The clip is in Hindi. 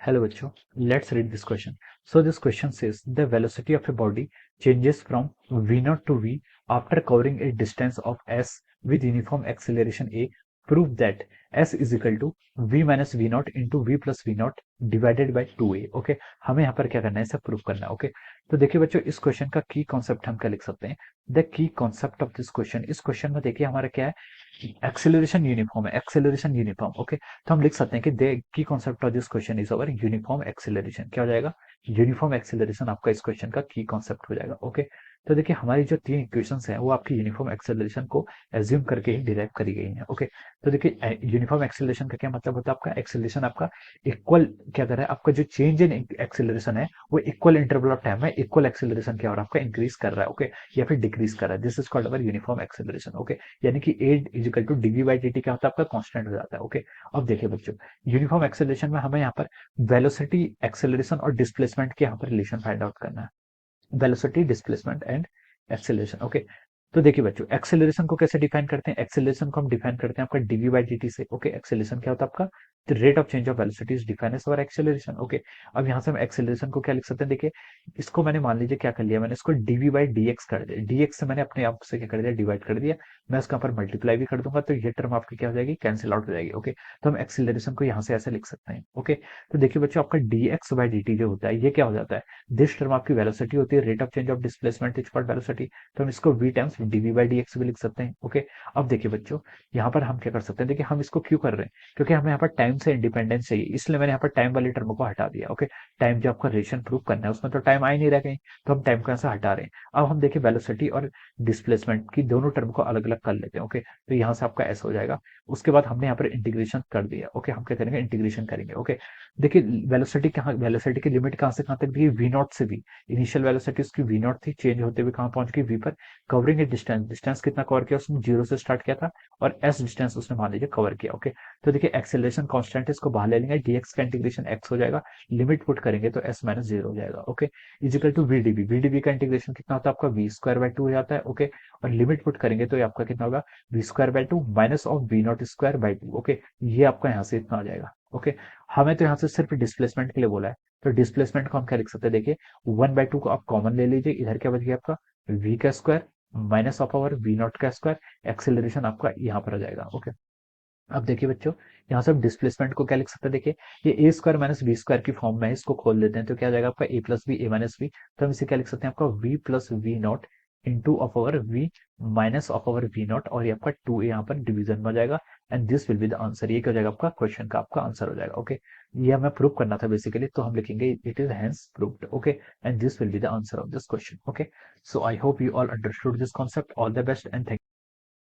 Hello, Bacho. Let's read this question. So this question says the velocity of a body changes from v0 to v after covering a distance of s with uniform acceleration a. Prove that s is equal to v minus v0 into v plus v0 divided by 2a. Okay, हमें यहाँ पर क्या करना है, इसे प्रूव करना है. ओके, तो देखिए बच्चों, इस क्वेश्चन का की कॉन्सेप्ट हम क्या लिख सकते हैं. The key concept of this question, इस क्वेश्चन में देखिए हमारा क्या है, एक्सेलरेशन यूनिफॉर्म है. Acceleration uniform. ओके, तो हम लिख सकते हैं कि the key concept of this question is over uniform acceleration. क्या हो जाएगा, यूनिफॉर्म एक्सेलरेशन आपका इस क्वेश्चन का की कॉन्सेप्ट हो जाएगा. ओके, तो देखिए हमारी जो तीन इक्वेशंस हैं वो आपकी यूनिफॉर्म एक्सेलरेशन को एज्यूम करके ही डिराइव करी गई हैं. ओके, तो देखिए यूनिफॉर्म एक्सेलरेशन का क्या मतलब होता है, आपका एक्सेलरेशन आपका इक्वल क्या कर रहा है, आपका जो चेंज इन एक्सेलरेशन है वो इक्वल इंटरवल ऑफ टाइम है इक्वल एक्सेलरेशन क्या हो रहा है, आपका इंक्रीज कर रहा है. ओके, या फिर डिक्रीज कर रहा है. This is called our uniform acceleration. Okay, यानी कि a is equal to dv by D t क्या होता है, आपका कांस्टेंट हो जाता है. ओके, अब देखिए बच्चों, यूनिफॉर्म एक्सेलरेशन में हमें यहाँ पर वेलोसिटी, एक्सेलरेशन और डिस्प्लेसमेंट के यहाँ पर रिलेशन फाइंड आउट करना है. Velocity, displacement and acceleration. Okay, तो देखिए बच्चों, एक्सेलरेशन को कैसे डिफाइन करते हैं, एक्सेलरेशन को हम डिफाइन करते हैं आपका डीवी बाई डी टी से. ओके, एक्सेलरेशन क्या होता है आपका, the rate of change of velocity is defined as our acceleration. Okay, अब यहाँ से हम एक्सेलरेशन को क्या लिख सकते हैं, देखिए इसको मैंने मान लीजिए क्या कर लिया, मैंने इसको डीवी बाई डी एक्स कर दिया. डी एक्स से मैंने अपने आप से क्या कर दिया, डिवाइड कर दिया. मैं इसका पर मल्टीप्लाई भी कर दूंगा तो ये टर्म आपकी क्या हो जाएगी, कैंसिल आउट हो जाएगी. ओके, तो हम एक्सेलरेशन को यहाँ से ऐसे लिख सकते हैं. ओके, तो देखिए बच्चों, आपका D x by D T जो होता है ये क्या हो जाता है, दिस टर्म आपकी वेलोसिटी होती है, rate of change of displacement is called velocity. तो हम इसको v times D V by D X भी लिख सकते हैं. ओके, अब देखिए बच्चों, यहाँ पर हम क्या कर सकते हैं, देखिए हम इसको क्यों कर रहे हैं, क्योंकि हमें यहाँ पर टाइम से इंडिपेंडेंस चाहिए, इसलिए मैंने यहाँ पर टाइम वाली टर्म को हटा दिया. ओके, टाइम जो आपका रिलेशन प्रूव करना है उसमें तो टाइम आ ही नहीं रह गई, तो हम टाइम को यहाँ से हटा रहे हैं. अब हम देखिए वेलोसिटी और डिस्प्लेसमेंट की दोनों टर्म को अलग अलग कर लेते हैं. ओके, तो यहाँ से आपका एस हो जाएगा. उसके बाद हमने यहाँ पर इंटीग्रेशन कर दिया. ओके, हम क्या करेंगे, इंटीग्रेशन करेंगे. ओके, देखिए वेलोसिटी कहाँ, वेलोसिटी की लिमिट कहाँ से कहाँ तक दी, वी नॉट से वी. इनिशियल वेलोसिटी उसकी वी नॉट थी, चेंज होते हुए कहाँ पहुंच गई, वी पर. कवरिंग ए डिस्टेंस, डिस्टेंस कितना कवर किया उसने, जीरो से स्टार्ट किया था और एस डिस्टेंस उसने मान लीजिए कवर किया. ओके, तो देखिए एक्सेलरेशन कांस्टेंट है, इसको बाहर ले लेंगे, डीएक्स का इंटीग्रेशन एक्स हो जाएगा, लिमिट पुट करेंगे तो एस माइनस जीरो हो जाएगा. ओके, इजिकल टू वीडीबी, वीडीबी का इंटीग्रेशन कितना होता है आपका, वी स्क्वायर बाय टू हो जाता है. ओके, और लिमिट पुट करेंगे तो ये आपका कितना होगा, V square by two minus of V naught square by two. Okay, ये आपका यहाँ से इतना आ जाएगा. ओके, हमें तो यहाँ से सिर्फ डिस्प्लेसमेंट के लिए बोला है, तो डिस्प्लेसमेंट को हम क्या लिख सकते हैं, देखिए वन बाय टू को आप कॉमन ले लीजिए, इधर क्या बच गया आपका, v का square minus of our V naught का स्क्वायर. एक्सेलरेशन आपका यहाँ पर आ जाएगा. ओके, अब देखिए बच्चों, यहाँ से हम डिस्प्लेसमेंट को क्या लिख सकते हैं, देखिए ये ए स्क्वायर माइनस बी स्क्वायर की फॉर्म में है, इसको खोल देते हैं तो क्या आ जाएगा आपका A plus B, A minus B. तो हम इसे क्या लिख सकते हैं, आपका V plus V naught into of our V minus of our V naught, और ये आपका टू ए यहाँ पर डिवीजन में आ जाएगा. And this will be the answer, ये क्या हो जाएगा आपका क्वेश्चन का आपका आंसर हो जाएगा. ओके, ये हमें प्रूव करना था बेसिकली, तो हम लिखेंगे it is hence proved. Okay, and this will be the answer of this question. Okay, so I hope you all understood this concept. All the best and thank